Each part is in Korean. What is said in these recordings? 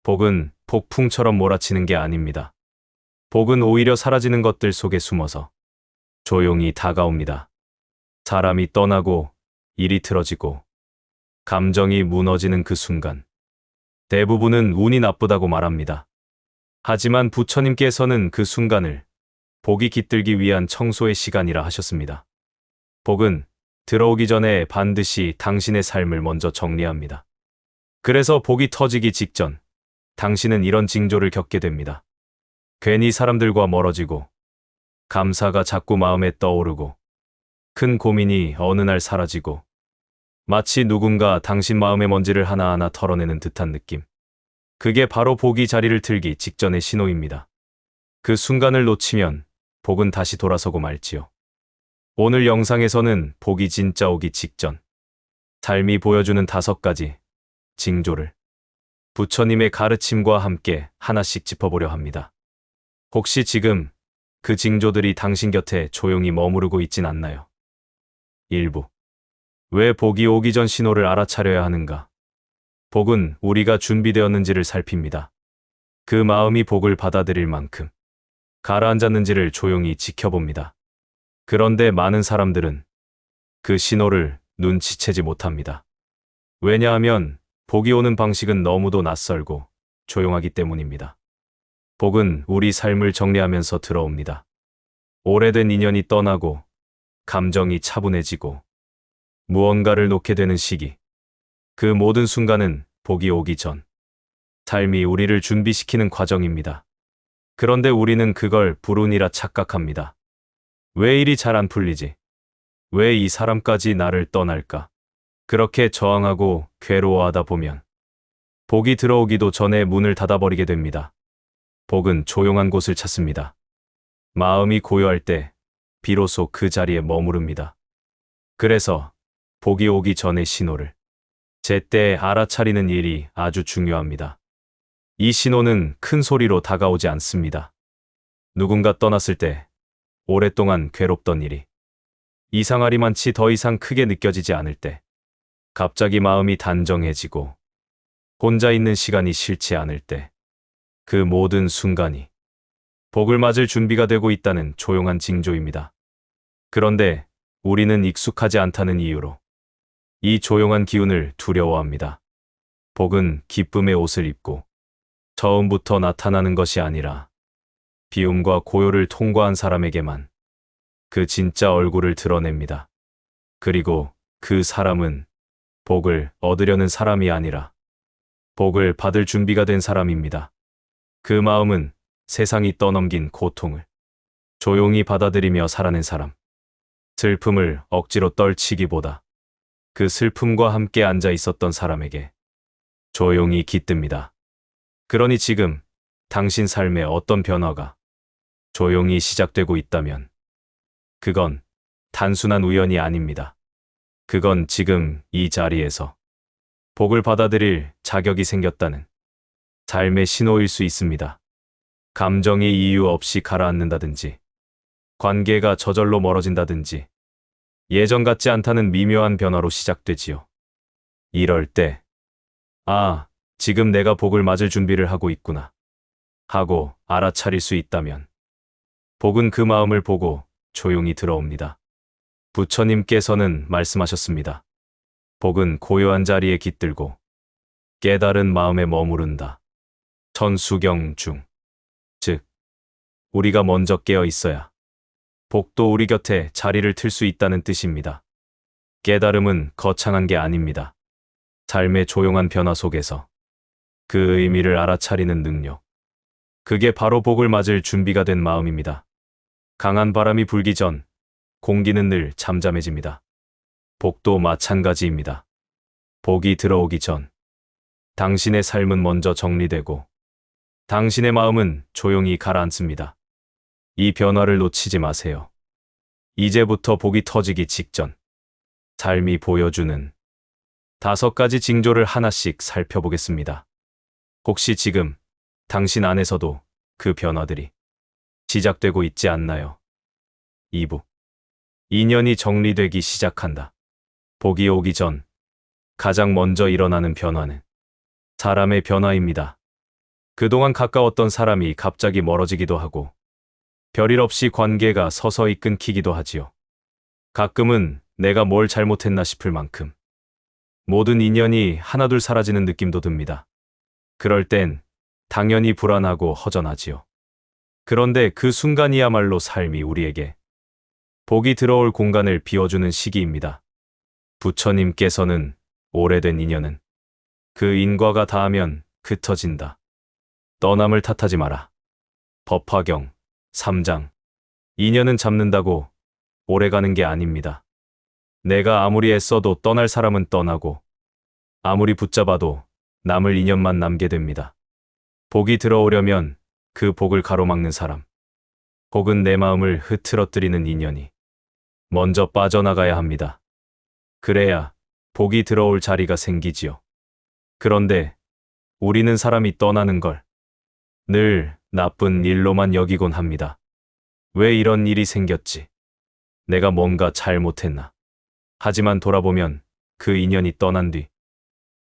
복은 폭풍처럼 몰아치는 게 아닙니다. 복은 오히려 사라지는 것들 속에 숨어서 조용히 다가옵니다. 사람이 떠나고 일이 틀어지고 감정이 무너지는 그 순간 대부분은 운이 나쁘다고 말합니다. 하지만 부처님께서는 그 순간을 복이 깃들기 위한 청소의 시간이라 하셨습니다. 복은 들어오기 전에 반드시 당신의 삶을 먼저 정리합니다. 그래서 복이 터지기 직전 당신은 이런 징조를 겪게 됩니다. 괜히 사람들과 멀어지고 감사가 자꾸 마음에 떠오르고 큰 고민이 어느 날 사라지고 마치 누군가 당신 마음의 먼지를 하나하나 털어내는 듯한 느낌. 그게 바로 복이 자리를 틀기 직전의 신호입니다. 그 순간을 놓치면 복은 다시 돌아서고 말지요. 오늘 영상에서는 복이 진짜 오기 직전 삶이 보여주는 5가지 징조를 부처님의 가르침과 함께 하나씩 짚어보려 합니다. 혹시 지금 그 징조들이 당신 곁에 조용히 머무르고 있진 않나요? 일부. 왜 복이 오기 전 신호를 알아차려야 하는가? 복은 우리가 준비되었는지를 살핍니다. 그 마음이 복을 받아들일 만큼 가라앉았는지를 조용히 지켜봅니다. 그런데 많은 사람들은 그 신호를 눈치채지 못합니다. 왜냐하면 복이 오는 방식은 너무도 낯설고 조용하기 때문입니다. 복은 우리 삶을 정리하면서 들어옵니다. 오래된 인연이 떠나고 감정이 차분해지고 무언가를 놓게 되는 시기. 그 모든 순간은 복이 오기 전 삶이 우리를 준비시키는 과정입니다. 그런데 우리는 그걸 불운이라 착각합니다. 왜 일이 잘 안 풀리지? 왜 이 사람까지 나를 떠날까? 그렇게 저항하고 괴로워하다 보면 복이 들어오기도 전에 문을 닫아버리게 됩니다. 복은 조용한 곳을 찾습니다. 마음이 고요할 때 비로소 그 자리에 머무릅니다. 그래서 복이 오기 전의 신호를 제때 알아차리는 일이 아주 중요합니다. 이 신호는 큰 소리로 다가오지 않습니다. 누군가 떠났을 때 오랫동안 괴롭던 일이 이상하리만치 더 이상 크게 느껴지지 않을 때 갑자기 마음이 단정해지고 혼자 있는 시간이 싫지 않을 때 그 모든 순간이 복을 맞을 준비가 되고 있다는 조용한 징조입니다. 그런데 우리는 익숙하지 않다는 이유로 이 조용한 기운을 두려워합니다. 복은 기쁨의 옷을 입고 처음부터 나타나는 것이 아니라 비움과 고요를 통과한 사람에게만 그 진짜 얼굴을 드러냅니다. 그리고 그 사람은 복을 얻으려는 사람이 아니라 복을 받을 준비가 된 사람입니다. 그 마음은 세상이 떠넘긴 고통을 조용히 받아들이며 살아낸 사람. 슬픔을 억지로 떨치기보다 그 슬픔과 함께 앉아 있었던 사람에게 조용히 깃듭니다. 그러니 지금 당신 삶에 어떤 변화가 조용히 시작되고 있다면 그건 단순한 우연이 아닙니다. 그건 지금 이 자리에서 복을 받아들일 자격이 생겼다는 삶의 신호일 수 있습니다. 감정이 이유 없이 가라앉는다든지 관계가 저절로 멀어진다든지 예전 같지 않다는 미묘한 변화로 시작되지요. 이럴 때 아, 지금 내가 복을 맞을 준비를 하고 있구나 하고 알아차릴 수 있다면 복은 그 마음을 보고 조용히 들어옵니다. 부처님께서는 말씀하셨습니다. 복은 고요한 자리에 깃들고 깨달은 마음에 머무른다. 천수경 중. 즉, 우리가 먼저 깨어 있어야 복도 우리 곁에 자리를 틀 수 있다는 뜻입니다. 깨달음은 거창한 게 아닙니다. 삶의 조용한 변화 속에서 그 의미를 알아차리는 능력. 그게 바로 복을 맞을 준비가 된 마음입니다. 강한 바람이 불기 전 공기는 늘 잠잠해집니다. 복도 마찬가지입니다. 복이 들어오기 전 당신의 삶은 먼저 정리되고 당신의 마음은 조용히 가라앉습니다. 이 변화를 놓치지 마세요. 이제부터 복이 터지기 직전 삶이 보여주는 5가지 징조를 하나씩 살펴보겠습니다. 혹시 지금 당신 안에서도 그 변화들이 시작되고 있지 않나요? 2부. 인연이 정리되기 시작한다. 복이 오기 전 가장 먼저 일어나는 변화는 사람의 변화입니다. 그동안 가까웠던 사람이 갑자기 멀어지기도 하고 별일 없이 관계가 서서히 끊기기도 하지요. 가끔은 내가 뭘 잘못했나 싶을 만큼 모든 인연이 하나둘 사라지는 느낌도 듭니다. 그럴 땐 당연히 불안하고 허전하지요. 그런데 그 순간이야말로 삶이 우리에게 복이 들어올 공간을 비워주는 시기입니다. 부처님께서는 오래된 인연은 그 인과가 닿으면 흩어진다. 떠남을 탓하지 마라. 법화경 3장. 인연은 잡는다고 오래가는 게 아닙니다. 내가 아무리 애써도 떠날 사람은 떠나고 아무리 붙잡아도 남을 인연만 남게 됩니다. 복이 들어오려면 그 복을 가로막는 사람, 혹은 내 마음을 흐트러뜨리는 인연이 먼저 빠져나가야 합니다. 그래야 복이 들어올 자리가 생기지요. 그런데 우리는 사람이 떠나는 걸 늘 나쁜 일로만 여기곤 합니다. 왜 이런 일이 생겼지? 내가 뭔가 잘못했나? 하지만 돌아보면 그 인연이 떠난 뒤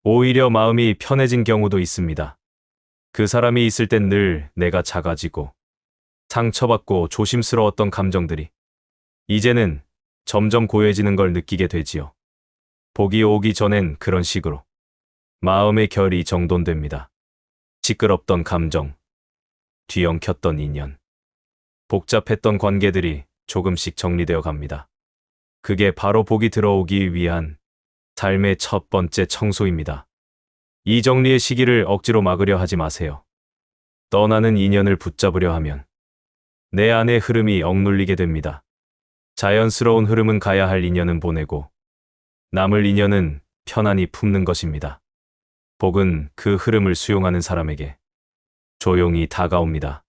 오히려 마음이 편해진 경우도 있습니다. 그 사람이 있을 땐 늘 내가 작아지고 상처받고 조심스러웠던 감정들이 이제는 점점 고요해지는 걸 느끼게 되지요. 복이 오기 전엔 그런 식으로 마음의 결이 정돈됩니다. 시끄럽던 감정, 뒤엉켰던 인연, 복잡했던 관계들이 조금씩 정리되어 갑니다. 그게 바로 복이 들어오기 위한 삶의 첫 번째 청소입니다. 이 정리의 시기를 억지로 막으려 하지 마세요. 떠나는 인연을 붙잡으려 하면 내 안의 흐름이 억눌리게 됩니다. 자연스러운 흐름은 가야 할 인연은 보내고 남을 인연은 편안히 품는 것입니다. 복은 그 흐름을 수용하는 사람에게 조용히 다가옵니다.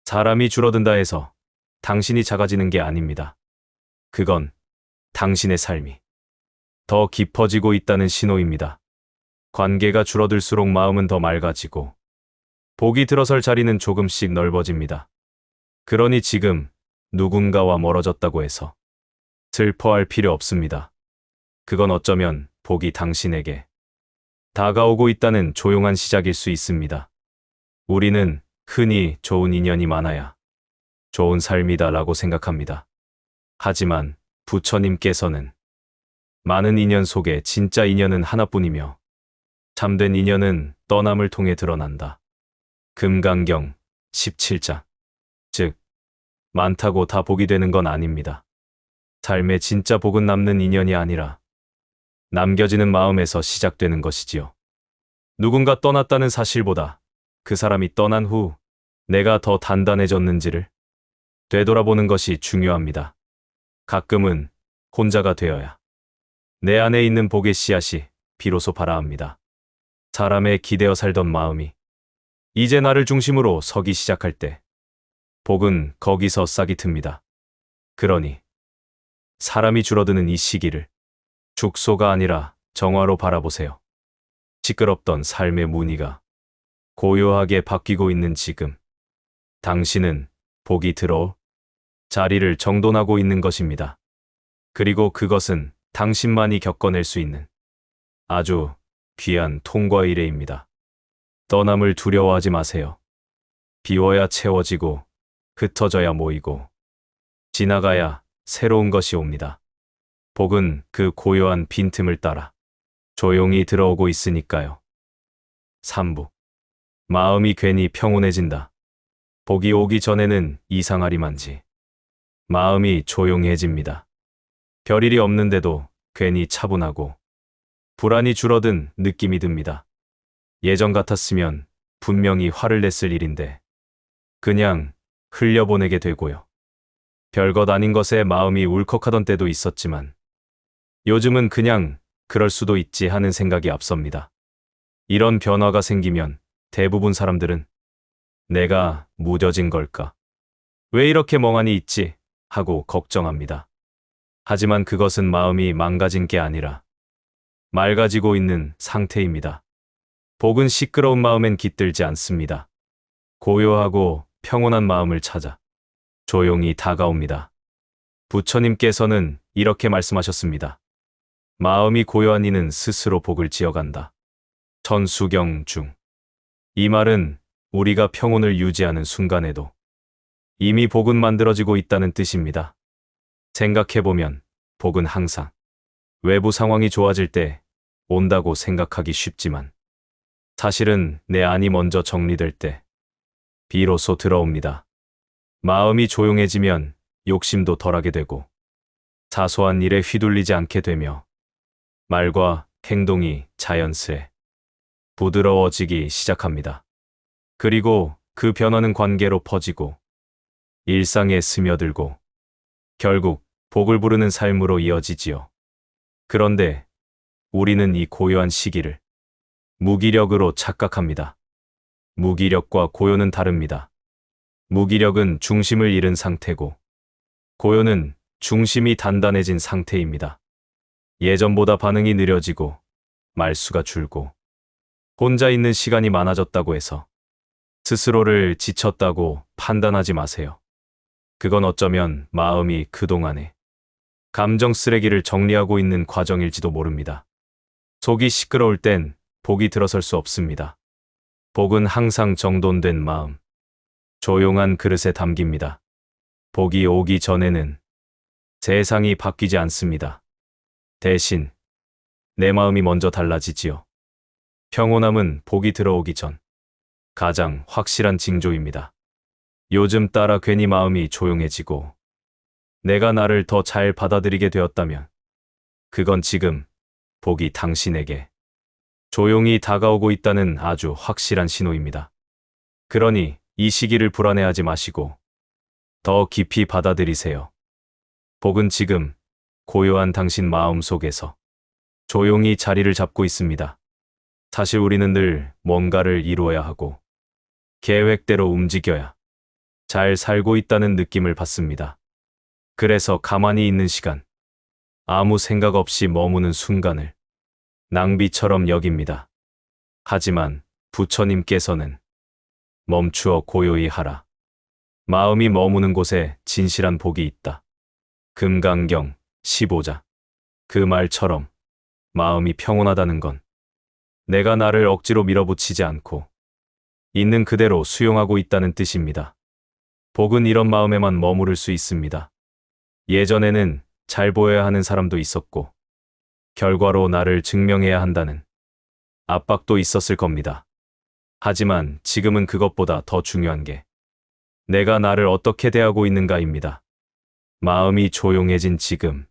사람이 줄어든다 해서 당신이 작아지는 게 아닙니다. 그건 당신의 삶이 더 깊어지고 있다는 신호입니다. 관계가 줄어들수록 마음은 더 맑아지고 복이 들어설 자리는 조금씩 넓어집니다. 그러니 지금 누군가와 멀어졌다고 해서 슬퍼할 필요 없습니다. 그건 어쩌면 복이 당신에게 다가오고 있다는 조용한 시작일 수 있습니다. 우리는 흔히 좋은 인연이 많아야 좋은 삶이다라고 생각합니다. 하지만 부처님께서는 많은 인연 속에 진짜 인연은 하나뿐이며 참된 인연은 떠남을 통해 드러난다. 금강경 17장. 즉, 많다고 다 복이 되는 건 아닙니다. 삶의 진짜 복은 남는 인연이 아니라 남겨지는 마음에서 시작되는 것이지요. 누군가 떠났다는 사실보다 그 사람이 떠난 후 내가 더 단단해졌는지를 되돌아보는 것이 중요합니다. 가끔은 혼자가 되어야 내 안에 있는 복의 씨앗이 비로소 발아합니다. 사람의 기대어 살던 마음이 이제 나를 중심으로 서기 시작할 때 복은 거기서 싹이 틉니다. 그러니 사람이 줄어드는 이 시기를 축소가 아니라 정화로 바라보세요. 시끄럽던 삶의 무늬가 고요하게 바뀌고 있는 지금, 당신은 복이 들어올 자리를 정돈하고 있는 것입니다. 그리고 그것은 당신만이 겪어낼 수 있는 아주 귀한 통과 이래입니다. 떠남을 두려워하지 마세요. 비워야 채워지고 흩어져야 모이고 지나가야 새로운 것이 옵니다. 복은 그 고요한 빈틈을 따라 조용히 들어오고 있으니까요. 3부. 마음이 괜히 평온해진다. 복이 오기 전에는 이상하리만지 마음이 조용해집니다. 별일이 없는데도 괜히 차분하고 불안이 줄어든 느낌이 듭니다. 예전 같았으면 분명히 화를 냈을 일인데 그냥 흘려보내게 되고요. 별것 아닌 것에 마음이 울컥하던 때도 있었지만 요즘은 그냥 그럴 수도 있지 하는 생각이 앞섭니다. 이런 변화가 생기면 대부분 사람들은 내가 무뎌진 걸까? 왜 이렇게 멍하니 있지? 하고 걱정합니다. 하지만 그것은 마음이 망가진 게 아니라 맑아지고 있는 상태입니다. 복은 시끄러운 마음엔 깃들지 않습니다. 고요하고 평온한 마음을 찾아 조용히 다가옵니다. 부처님께서는 이렇게 말씀하셨습니다. 마음이 고요한 이는 스스로 복을 지어간다. 천수경 중. 이 말은 우리가 평온을 유지하는 순간에도 이미 복은 만들어지고 있다는 뜻입니다. 생각해보면 복은 항상 외부 상황이 좋아질 때 온다고 생각하기 쉽지만 사실은 내 안이 먼저 정리될 때 비로소 들어옵니다. 마음이 조용해지면 욕심도 덜하게 되고 사소한 일에 휘둘리지 않게 되며 말과 행동이 자연스레 부드러워지기 시작합니다. 그리고 그 변화는 관계로 퍼지고 일상에 스며들고 결국 복을 부르는 삶으로 이어지지요. 그런데 우리는 이 고요한 시기를 무기력으로 착각합니다. 무기력과 고요는 다릅니다. 무기력은 중심을 잃은 상태고 고요는 중심이 단단해진 상태입니다. 예전보다 반응이 느려지고 말수가 줄고 혼자 있는 시간이 많아졌다고 해서 스스로를 지쳤다고 판단하지 마세요. 그건 어쩌면 마음이 그동안에 감정 쓰레기를 정리하고 있는 과정일지도 모릅니다. 속이 시끄러울 땐 복이 들어설 수 없습니다. 복은 항상 정돈된 마음, 조용한 그릇에 담깁니다. 복이 오기 전에는 세상이 바뀌지 않습니다. 대신 내 마음이 먼저 달라지지요. 평온함은 복이 들어오기 전 가장 확실한 징조입니다. 요즘 따라 괜히 마음이 조용해지고 내가 나를 더 잘 받아들이게 되었다면 그건 지금 복이 당신에게 조용히 다가오고 있다는 아주 확실한 신호입니다. 그러니 이 시기를 불안해하지 마시고 더 깊이 받아들이세요. 복은 지금 고요한 당신 마음 속에서 조용히 자리를 잡고 있습니다. 사실 우리는 늘 뭔가를 이루어야 하고 계획대로 움직여야 잘 살고 있다는 느낌을 받습니다. 그래서 가만히 있는 시간, 아무 생각 없이 머무는 순간을 낭비처럼 여깁니다. 하지만 부처님께서는 멈추어 고요히 하라. 마음이 머무는 곳에 진실한 복이 있다. 금강경 15자. 그 말처럼 마음이 평온하다는 건 내가 나를 억지로 밀어붙이지 않고 있는 그대로 수용하고 있다는 뜻입니다. 복은 이런 마음에만 머무를 수 있습니다. 예전에는 잘 보여야 하는 사람도 있었고 결과로 나를 증명해야 한다는 압박도 있었을 겁니다. 하지만 지금은 그것보다 더 중요한 게 내가 나를 어떻게 대하고 있는가입니다. 마음이 조용해진 지금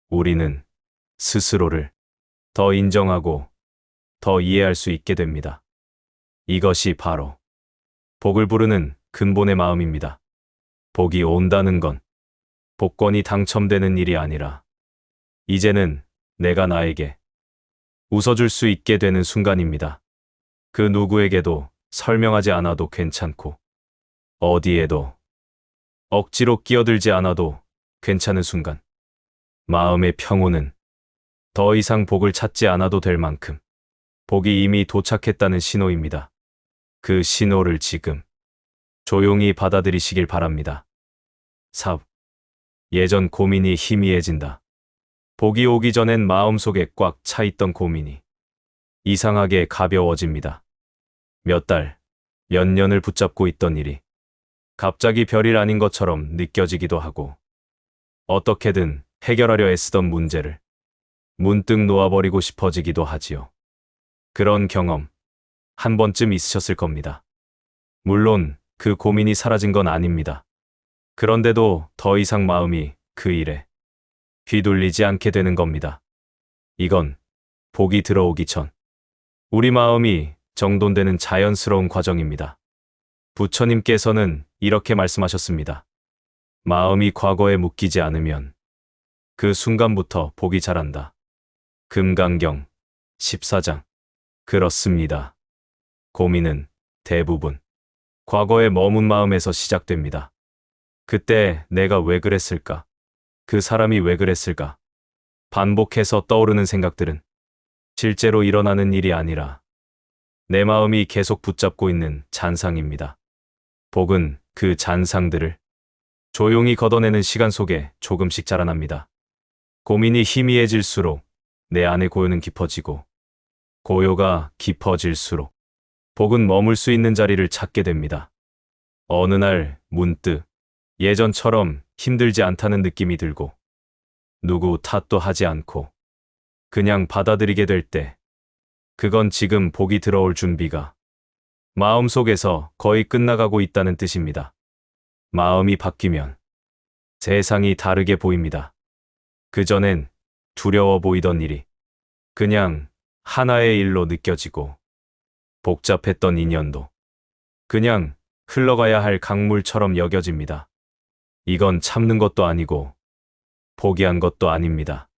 우리는 스스로를 더 인정하고 더 이해할 수 있게 됩니다. 이것이 바로 복을 부르는 근본의 마음입니다. 복이 온다는 건 복권이 당첨되는 일이 아니라 이제는 내가 나에게 웃어줄 수 있게 되는 순간입니다. 그 누구에게도 설명하지 않아도 괜찮고 어디에도 억지로 끼어들지 않아도 괜찮은 순간. 마음의 평온은 더 이상 복을 찾지 않아도 될 만큼 복이 이미 도착했다는 신호입니다. 그 신호를 지금 조용히 받아들이시길 바랍니다. 4. 예전 고민이 희미해진다. 복이 오기 전엔 마음속에 꽉 차 있던 고민이 이상하게 가벼워집니다. 몇 달, 몇 년을 붙잡고 있던 일이 갑자기 별일 아닌 것처럼 느껴지기도 하고 어떻게든 해결하려 애쓰던 문제를 문득 놓아버리고 싶어지기도 하지요. 그런 경험 한 번쯤 있으셨을 겁니다. 물론 그 고민이 사라진 건 아닙니다. 그런데도 더 이상 마음이 그 일에 휘둘리지 않게 되는 겁니다. 이건 복이 들어오기 전 우리 마음이 정돈되는 자연스러운 과정입니다. 부처님께서는 이렇게 말씀하셨습니다. 마음이 과거에 묶이지 않으면 그 순간부터 복이 자란다. 금강경 14장. 그렇습니다. 고민은 대부분 과거에 머문 마음에서 시작됩니다. 그때 내가 왜 그랬을까? 그 사람이 왜 그랬을까? 반복해서 떠오르는 생각들은 실제로 일어나는 일이 아니라 내 마음이 계속 붙잡고 있는 잔상입니다. 복은 그 잔상들을 조용히 걷어내는 시간 속에 조금씩 자라납니다. 고민이 희미해질수록 내 안의 고요는 깊어지고 고요가 깊어질수록 복은 머물 수 있는 자리를 찾게 됩니다. 어느 날 문득 예전처럼 힘들지 않다는 느낌이 들고 누구 탓도 하지 않고 그냥 받아들이게 될 때 그건 지금 복이 들어올 준비가 마음속에서 거의 끝나가고 있다는 뜻입니다. 마음이 바뀌면 세상이 다르게 보입니다. 그전엔 두려워 보이던 일이 그냥 하나의 일로 느껴지고 복잡했던 인연도 그냥 흘러가야 할 강물처럼 여겨집니다. 이건 참는 것도 아니고 포기한 것도 아닙니다.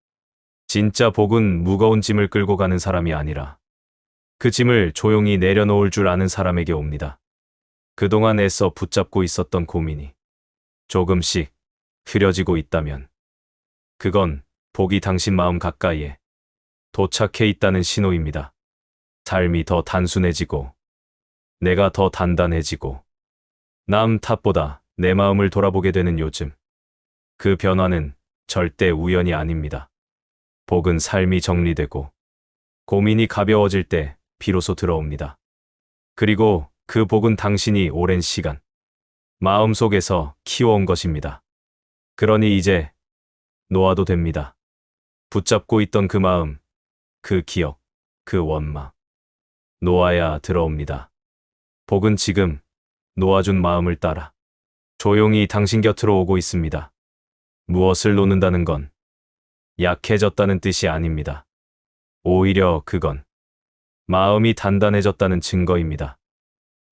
진짜 복은 무거운 짐을 끌고 가는 사람이 아니라 그 짐을 조용히 내려놓을 줄 아는 사람에게 옵니다. 그동안 애써 붙잡고 있었던 고민이 조금씩 흐려지고 있다면 그건 복이 당신 마음 가까이에 도착해 있다는 신호입니다. 삶이 더 단순해지고 내가 더 단단해지고 남 탓보다 내 마음을 돌아보게 되는 요즘. 그 변화는 절대 우연이 아닙니다. 복은 삶이 정리되고 고민이 가벼워질 때 비로소 들어옵니다. 그리고 그 복은 당신이 오랜 시간 마음속에서 키워온 것입니다. 그러니 이제 놓아도 됩니다. 붙잡고 있던 그 마음, 그 기억, 그 원망. 놓아야 들어옵니다. 복은 지금 놓아준 마음을 따라 조용히 당신 곁으로 오고 있습니다. 무엇을 놓는다는 건 약해졌다는 뜻이 아닙니다. 오히려 그건 마음이 단단해졌다는 증거입니다.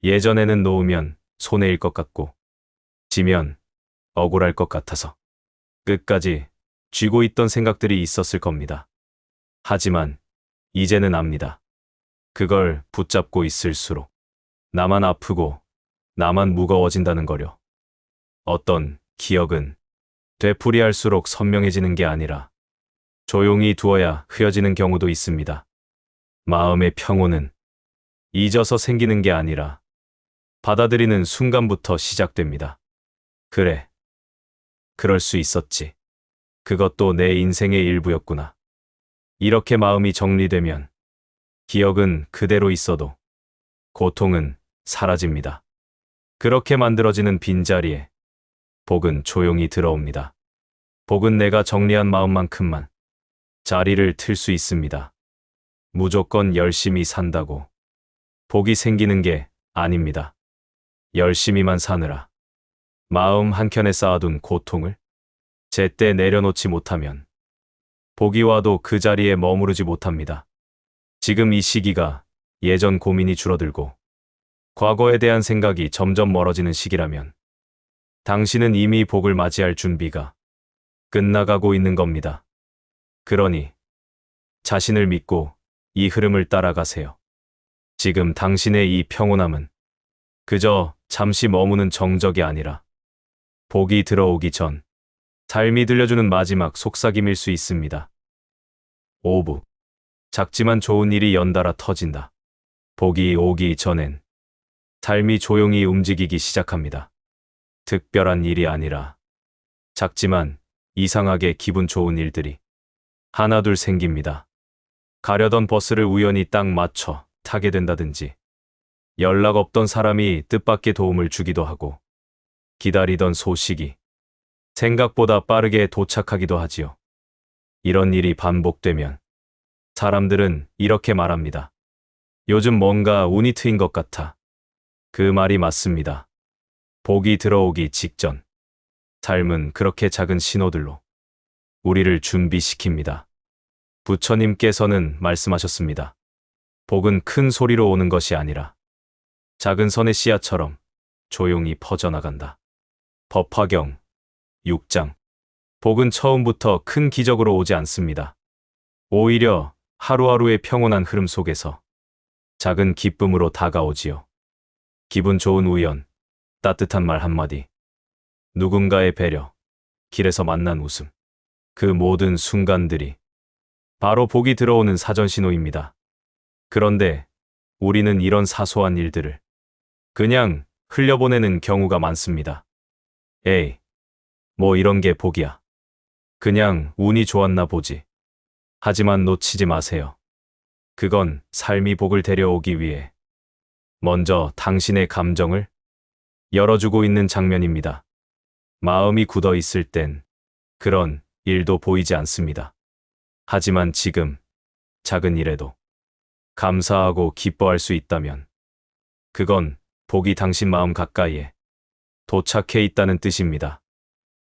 예전에는 놓으면 손해일 것 같고 지면 억울할 것 같아서 끝까지 쥐고 있던 생각들이 있었을 겁니다. 하지만 이제는 압니다. 그걸 붙잡고 있을수록 나만 아프고 나만 무거워진다는 거려. 어떤 기억은 되풀이할수록 선명해지는 게 아니라 조용히 두어야 흐려지는 경우도 있습니다. 마음의 평온은 잊어서 생기는 게 아니라 받아들이는 순간부터 시작됩니다. 그래, 그럴 수 있었지. 그것도 내 인생의 일부였구나. 이렇게 마음이 정리되면 기억은 그대로 있어도 고통은 사라집니다. 그렇게 만들어지는 빈자리에 복은 조용히 들어옵니다. 복은 내가 정리한 마음만큼만 자리를 틀 수 있습니다. 무조건 열심히 산다고 복이 생기는 게 아닙니다. 열심히만 사느라 마음 한켠에 쌓아둔 고통을 제때 내려놓지 못하면 복이 와도 그 자리에 머무르지 못합니다. 지금 이 시기가 예전 고민이 줄어들고 과거에 대한 생각이 점점 멀어지는 시기라면 당신은 이미 복을 맞이할 준비가 끝나가고 있는 겁니다. 그러니 자신을 믿고 이 흐름을 따라가세요. 지금 당신의 이 평온함은 그저 잠시 머무는 정적이 아니라 복이 들어오기 전 삶이 들려주는 마지막 속삭임일 수 있습니다. 5부. 작지만 좋은 일이 연달아 터진다. 복이 오기 전엔 삶이 조용히 움직이기 시작합니다. 특별한 일이 아니라 작지만 이상하게 기분 좋은 일들이 하나둘 생깁니다. 가려던 버스를 우연히 딱 맞춰 타게 된다든지 연락 없던 사람이 뜻밖의 도움을 주기도 하고 기다리던 소식이 생각보다 빠르게 도착하기도 하지요. 이런 일이 반복되면 사람들은 이렇게 말합니다. 요즘 뭔가 운이 트인 것 같아. 그 말이 맞습니다. 복이 들어오기 직전 삶은 그렇게 작은 신호들로 우리를 준비시킵니다. 부처님께서는 말씀하셨습니다. 복은 큰 소리로 오는 것이 아니라 작은 선의 씨앗처럼 조용히 퍼져나간다. 법화경 6장. 복은 처음부터 큰 기적으로 오지 않습니다. 오히려 하루하루의 평온한 흐름 속에서 작은 기쁨으로 다가오지요. 기분 좋은 우연, 따뜻한 말 한마디, 누군가의 배려, 길에서 만난 웃음. 그 모든 순간들이 바로 복이 들어오는 사전신호입니다. 그런데 우리는 이런 사소한 일들을 그냥 흘려보내는 경우가 많습니다. 에이, 뭐 이런 게 복이야. 그냥 운이 좋았나 보지. 하지만 놓치지 마세요. 그건 삶이 복을 데려오기 위해 먼저 당신의 감정을 열어주고 있는 장면입니다. 마음이 굳어 있을 땐 그런 일도 보이지 않습니다. 하지만 지금 작은 일에도 감사하고 기뻐할 수 있다면 그건 복이 당신 마음 가까이에 도착해 있다는 뜻입니다.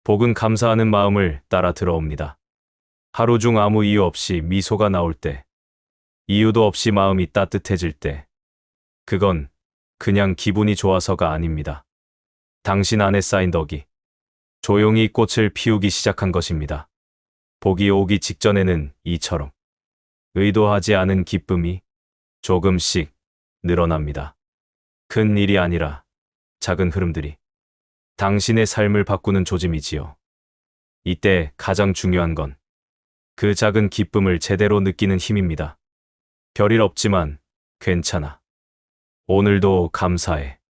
복은 감사하는 마음을 따라 들어옵니다. 하루 중 아무 이유 없이 미소가 나올 때, 이유도 없이 마음이 따뜻해질 때, 그건 그냥 기분이 좋아서가 아닙니다. 당신 안에 쌓인 덕이 조용히 꽃을 피우기 시작한 것입니다. 복이 오기 직전에는 이처럼 의도하지 않은 기쁨이 조금씩 늘어납니다. 큰 일이 아니라 작은 흐름들이 당신의 삶을 바꾸는 조짐이지요. 이때 가장 중요한 건 그 작은 기쁨을 제대로 느끼는 힘입니다. 별일 없지만 괜찮아. 오늘도 감사해.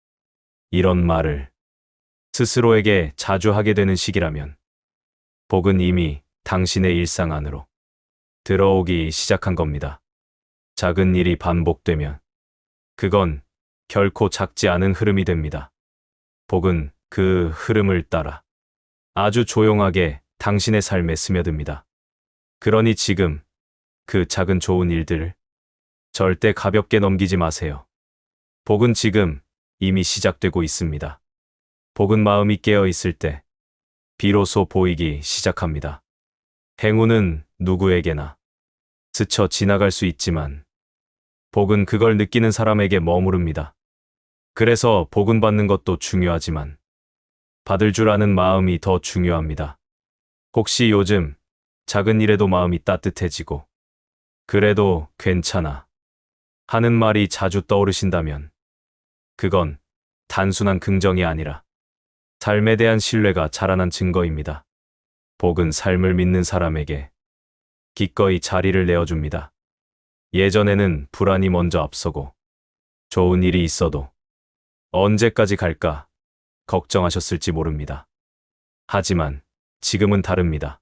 이런 말을 스스로에게 자주 하게 되는 시기라면 복은 이미 당신의 일상 안으로 들어오기 시작한 겁니다. 작은 일이 반복되면 그건 결코 작지 않은 흐름이 됩니다. 복은 그 흐름을 따라 아주 조용하게 당신의 삶에 스며듭니다. 그러니 지금 그 작은 좋은 일들을 절대 가볍게 넘기지 마세요. 복은 지금 이미 시작되고 있습니다. 복은 마음이 깨어 있을 때 비로소 보이기 시작합니다. 행운은 누구에게나 스쳐 지나갈 수 있지만 복은 그걸 느끼는 사람에게 머무릅니다. 그래서 복은 받는 것도 중요하지만 받을 줄 아는 마음이 더 중요합니다. 혹시 요즘 작은 일에도 마음이 따뜻해지고 그래도 괜찮아 하는 말이 자주 떠오르신다면 그건 단순한 긍정이 아니라 삶에 대한 신뢰가 자라난 증거입니다. 복은 삶을 믿는 사람에게 기꺼이 자리를 내어줍니다. 예전에는 불안이 먼저 앞서고 좋은 일이 있어도 언제까지 갈까 걱정하셨을지 모릅니다. 하지만 지금은 다릅니다.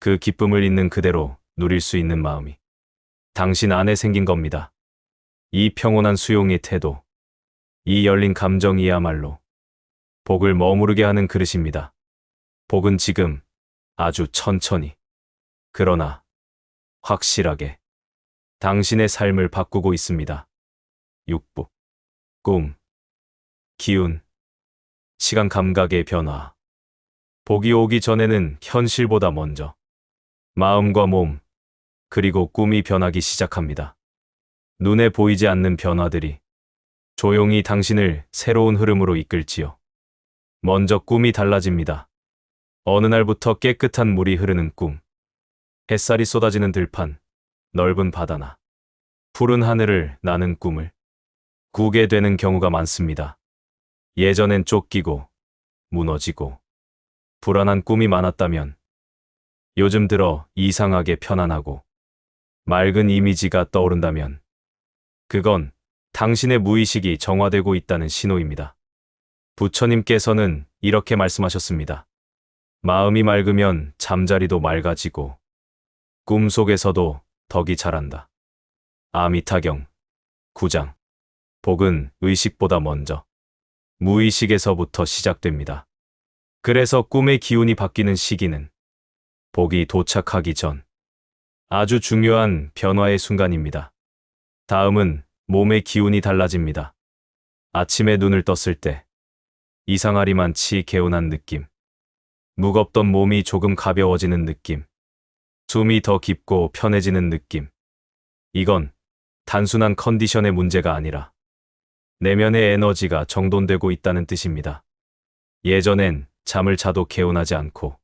그 기쁨을 있는 그대로 누릴 수 있는 마음이 당신 안에 생긴 겁니다. 이 평온한 수용의 태도, 이 열린 감정이야말로 복을 머무르게 하는 그릇입니다. 복은 지금 아주 천천히, 그러나 확실하게 당신의 삶을 바꾸고 있습니다. 육부, 꿈, 기운, 시간 감각의 변화. 복이 오기 전에는 현실보다 먼저 마음과 몸, 그리고 꿈이 변하기 시작합니다. 눈에 보이지 않는 변화들이 조용히 당신을 새로운 흐름으로 이끌지요. 먼저 꿈이 달라집니다. 어느 날부터 깨끗한 물이 흐르는 꿈, 햇살이 쏟아지는 들판, 넓은 바다나 푸른 하늘을 나는 꿈을 꾸게 되는 경우가 많습니다. 예전엔 쫓기고 무너지고 불안한 꿈이 많았다면 요즘 들어 이상하게 편안하고 맑은 이미지가 떠오른다면 그건 당신의 무의식이 정화되고 있다는 신호입니다. 부처님께서는 이렇게 말씀하셨습니다. 마음이 맑으면 잠자리도 맑아지고 꿈속에서도 덕이 자란다. 아미타경 9장. 복은 의식보다 먼저 무의식에서부터 시작됩니다. 그래서 꿈의 기운이 바뀌는 시기는 복이 도착하기 전 아주 중요한 변화의 순간입니다. 다음은 몸의 기운이 달라집니다. 아침에 눈을 떴을 때 이상하리만치 개운한 느낌, 무겁던 몸이 조금 가벼워지는 느낌, 숨이 더 깊고 편해지는 느낌. 이건 단순한 컨디션의 문제가 아니라 내면의 에너지가 정돈되고 있다는 뜻입니다. 예전엔 잠을 자도 개운하지 않고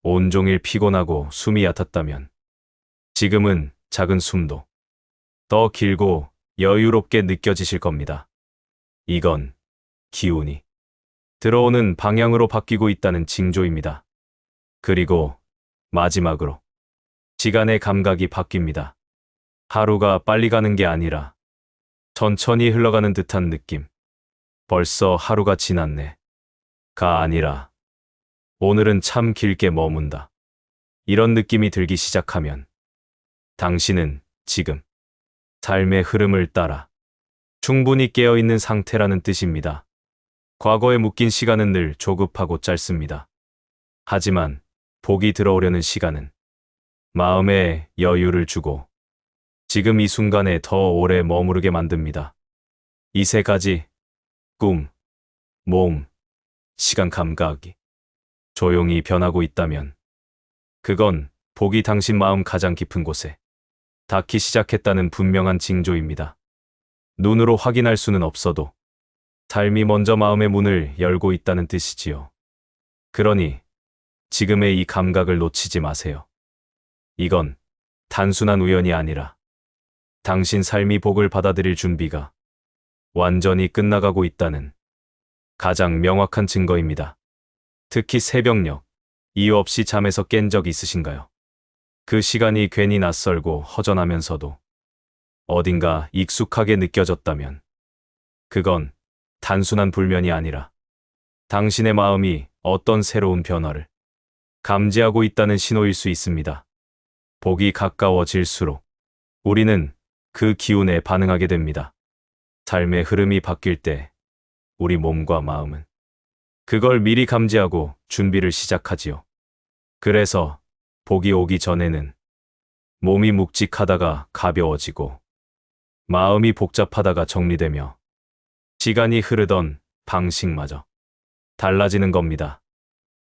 온종일 피곤하고 숨이 얕았다면 지금은 작은 숨도 더 길고 여유롭게 느껴지실 겁니다. 이건 기운이 들어오는 방향으로 바뀌고 있다는 징조입니다. 그리고 마지막으로 시간의 감각이 바뀝니다. 하루가 빨리 가는 게 아니라 천천히 흘러가는 듯한 느낌. 벌써 하루가 지났네. 가 아니라 오늘은 참 길게 머문다. 이런 느낌이 들기 시작하면 당신은 지금 삶의 흐름을 따라 충분히 깨어있는 상태라는 뜻입니다. 과거에 묶인 시간은 늘 조급하고 짧습니다. 하지만 복이 들어오려는 시간은 마음에 여유를 주고 지금 이 순간에 더 오래 머무르게 만듭니다. 이 세 가지 꿈, 몸, 시간 감각이 조용히 변하고 있다면 그건 복이 당신 마음 가장 깊은 곳에 닿기 시작했다는 분명한 징조입니다. 눈으로 확인할 수는 없어도 삶이 먼저 마음의 문을 열고 있다는 뜻이지요. 그러니 지금의 이 감각을 놓치지 마세요. 이건 단순한 우연이 아니라 당신 삶이 복을 받아들일 준비가 완전히 끝나가고 있다는 가장 명확한 증거입니다. 특히 새벽녘, 이유 없이 잠에서 깬 적 있으신가요? 그 시간이 괜히 낯설고 허전하면서도 어딘가 익숙하게 느껴졌다면 그건 단순한 불면이 아니라 당신의 마음이 어떤 새로운 변화를 감지하고 있다는 신호일 수 있습니다. 복이 가까워질수록 우리는 그 기운에 반응하게 됩니다. 삶의 흐름이 바뀔 때 우리 몸과 마음은 그걸 미리 감지하고 준비를 시작하지요. 그래서 복이 오기 전에는 몸이 묵직하다가 가벼워지고 마음이 복잡하다가 정리되며 시간이 흐르던 방식마저 달라지는 겁니다.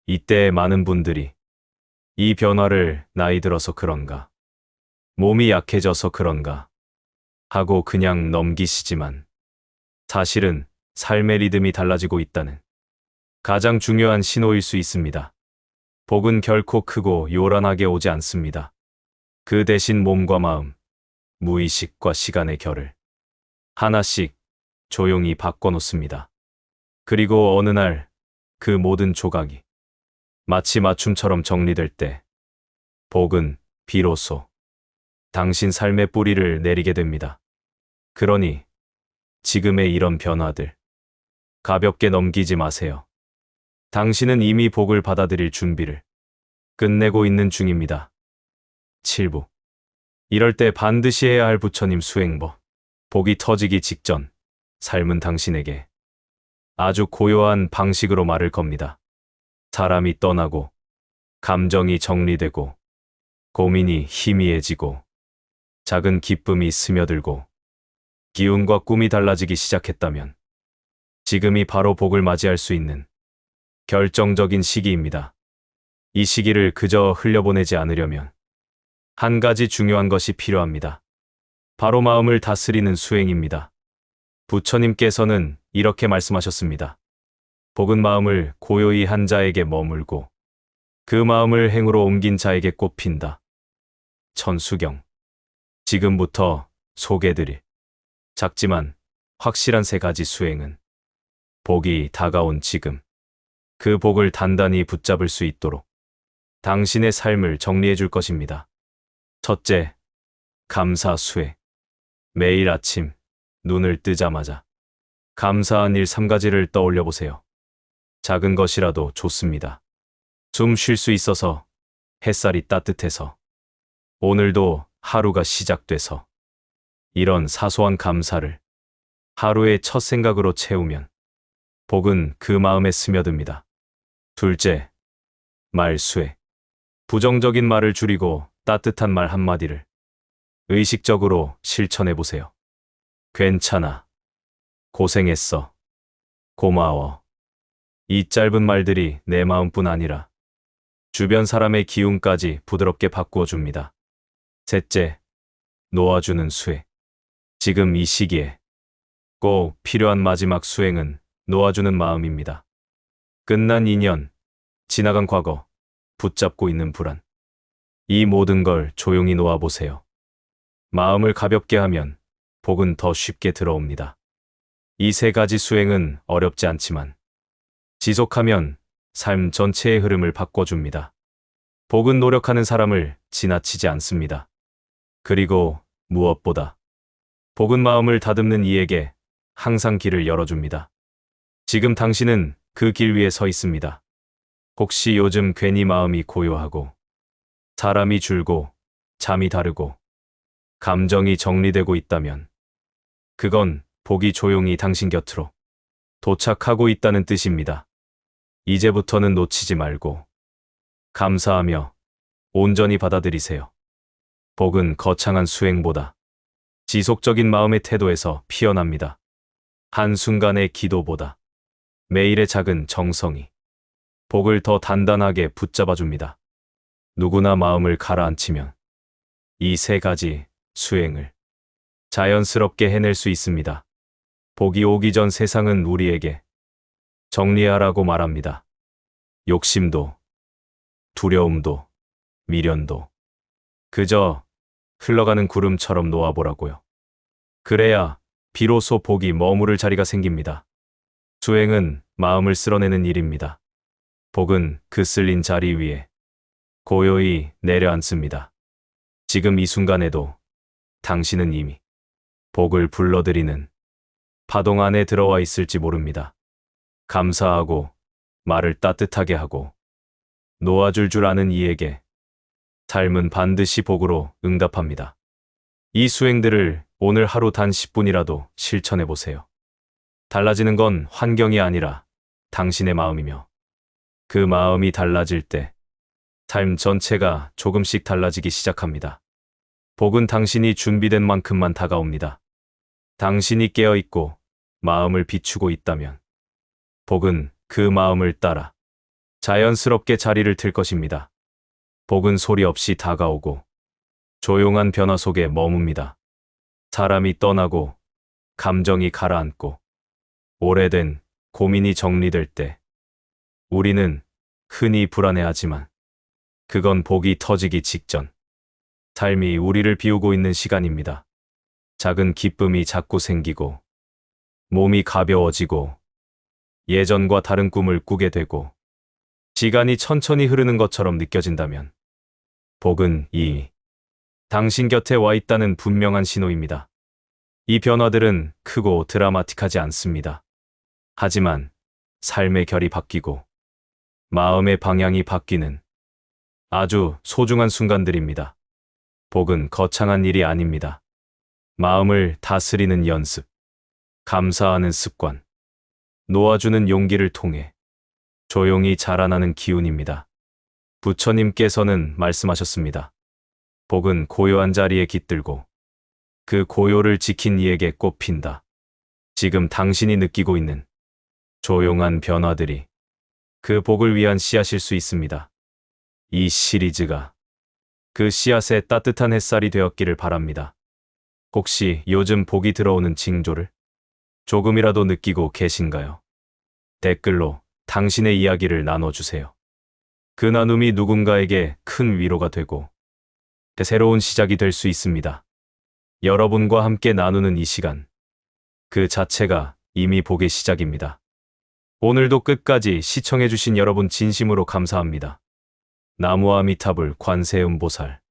이때 많은 분들이 이 변화를 나이 들어서 그런가, 몸이 약해져서 그런가 하고 그냥 넘기시지만 사실은 삶의 리듬이 달라지고 있다는 가장 중요한 신호일 수 있습니다. 복은 결코 크고 요란하게 오지 않습니다. 그 대신 몸과 마음, 무의식과 시간의 결을 하나씩 조용히 바꿔놓습니다. 그리고 어느 날 그 모든 조각이 마치 맞춤처럼 정리될 때 복은 비로소 당신 삶의 뿌리를 내리게 됩니다. 그러니 지금의 이런 변화들 가볍게 넘기지 마세요. 당신은 이미 복을 받아들일 준비를 끝내고 있는 중입니다. 7부. 이럴 때 반드시 해야 할 부처님 수행법. 복이 터지기 직전 삶은 당신에게 아주 고요한 방식으로 말을 겁니다. 사람이 떠나고 감정이 정리되고 고민이 희미해지고 작은 기쁨이 스며들고 기운과 꿈이 달라지기 시작했다면 지금이 바로 복을 맞이할 수 있는 결정적인 시기입니다. 이 시기를 그저 흘려보내지 않으려면 한 가지 중요한 것이 필요합니다. 바로 마음을 다스리는 수행입니다. 부처님께서는 이렇게 말씀하셨습니다. 복은 마음을 고요히 한 자에게 머물고 그 마음을 행으로 옮긴 자에게 꽃핀다. 천수경. 지금부터 소개드릴 작지만 확실한 세 가지 수행은 복이 다가온 지금 그 복을 단단히 붙잡을 수 있도록 당신의 삶을 정리해 줄 것입니다. 첫째, 감사 수행. 매일 아침 눈을 뜨자마자 감사한 일 3가지를 떠올려 보세요. 작은 것이라도 좋습니다. 숨 쉴 수 있어서, 햇살이 따뜻해서, 오늘도 하루가 시작돼서 이런 사소한 감사를 하루의 첫 생각으로 채우면 복은 그 마음에 스며듭니다. 둘째, 말수행. 부정적인 말을 줄이고 따뜻한 말 한마디를 의식적으로 실천해 보세요. 괜찮아. 고생했어. 고마워. 이 짧은 말들이 내 마음뿐 아니라 주변 사람의 기운까지 부드럽게 바꾸어 줍니다. 셋째, 놓아주는 수행. 지금 이 시기에 꼭 필요한 마지막 수행은 놓아주는 마음입니다. 끝난 인연, 지나간 과거, 붙잡고 있는 불안. 이 모든 걸 조용히 놓아보세요. 마음을 가볍게 하면 복은 더 쉽게 들어옵니다. 이 세 가지 수행은 어렵지 않지만 지속하면 삶 전체의 흐름을 바꿔줍니다. 복은 노력하는 사람을 지나치지 않습니다. 그리고 무엇보다 복은 마음을 다듬는 이에게 항상 길을 열어줍니다. 지금 당신은 그 길 위에 서 있습니다. 혹시 요즘 괜히 마음이 고요하고 사람이 줄고 잠이 다르고 감정이 정리되고 있다면 그건 복이 조용히 당신 곁으로 도착하고 있다는 뜻입니다. 이제부터는 놓치지 말고 감사하며 온전히 받아들이세요. 복은 거창한 수행보다 지속적인 마음의 태도에서 피어납니다. 한순간의 기도보다 매일의 작은 정성이 복을 더 단단하게 붙잡아줍니다. 누구나 마음을 가라앉히면 이 세 가지 수행을 자연스럽게 해낼 수 있습니다. 복이 오기 전 세상은 우리에게 정리하라고 말합니다. 욕심도, 두려움도, 미련도 그저 흘러가는 구름처럼 놓아보라고요. 그래야 비로소 복이 머무를 자리가 생깁니다. 수행은 마음을 쓸어내는 일입니다. 복은 그 쓸린 자리 위에 고요히 내려앉습니다. 지금 이 순간에도 당신은 이미 복을 불러들이는 파동 안에 들어와 있을지 모릅니다. 감사하고 말을 따뜻하게 하고 놓아줄 줄 아는 이에게 삶은 반드시 복으로 응답합니다. 이 수행들을 오늘 하루 단 10분이라도 실천해 보세요. 달라지는 건 환경이 아니라 당신의 마음이며 그 마음이 달라질 때 삶 전체가 조금씩 달라지기 시작합니다. 복은 당신이 준비된 만큼만 다가옵니다. 당신이 깨어있고 마음을 비추고 있다면 복은 그 마음을 따라 자연스럽게 자리를 틀 것입니다. 복은 소리 없이 다가오고 조용한 변화 속에 머뭅니다. 사람이 떠나고 감정이 가라앉고 오래된 고민이 정리될 때 우리는 흔히 불안해하지만 그건 복이 터지기 직전 삶이 우리를 비우고 있는 시간입니다. 작은 기쁨이 자꾸 생기고 몸이 가벼워지고 예전과 다른 꿈을 꾸게 되고 시간이 천천히 흐르는 것처럼 느껴진다면 복은 당신 곁에 와 있다는 분명한 신호입니다. 이 변화들은 크고 드라마틱하지 않습니다. 하지만 삶의 결이 바뀌고 마음의 방향이 바뀌는 아주 소중한 순간들입니다. 복은 거창한 일이 아닙니다. 마음을 다스리는 연습, 감사하는 습관, 놓아주는 용기를 통해 조용히 자라나는 기운입니다. 부처님께서는 말씀하셨습니다. 복은 고요한 자리에 깃들고 그 고요를 지킨 이에게 꽃핀다. 지금 당신이 느끼고 있는 조용한 변화들이 그 복을 위한 씨앗일 수 있습니다. 이 시리즈가 그 씨앗에 따뜻한 햇살이 되었기를 바랍니다. 혹시 요즘 복이 들어오는 징조를 조금이라도 느끼고 계신가요? 댓글로 당신의 이야기를 나눠주세요. 그 나눔이 누군가에게 큰 위로가 되고 새로운 시작이 될 수 있습니다. 여러분과 함께 나누는 이 시간, 그 자체가 이미 복의 시작입니다. 오늘도 끝까지 시청해주신 여러분 진심으로 감사합니다. 나무아미타불 관세음보살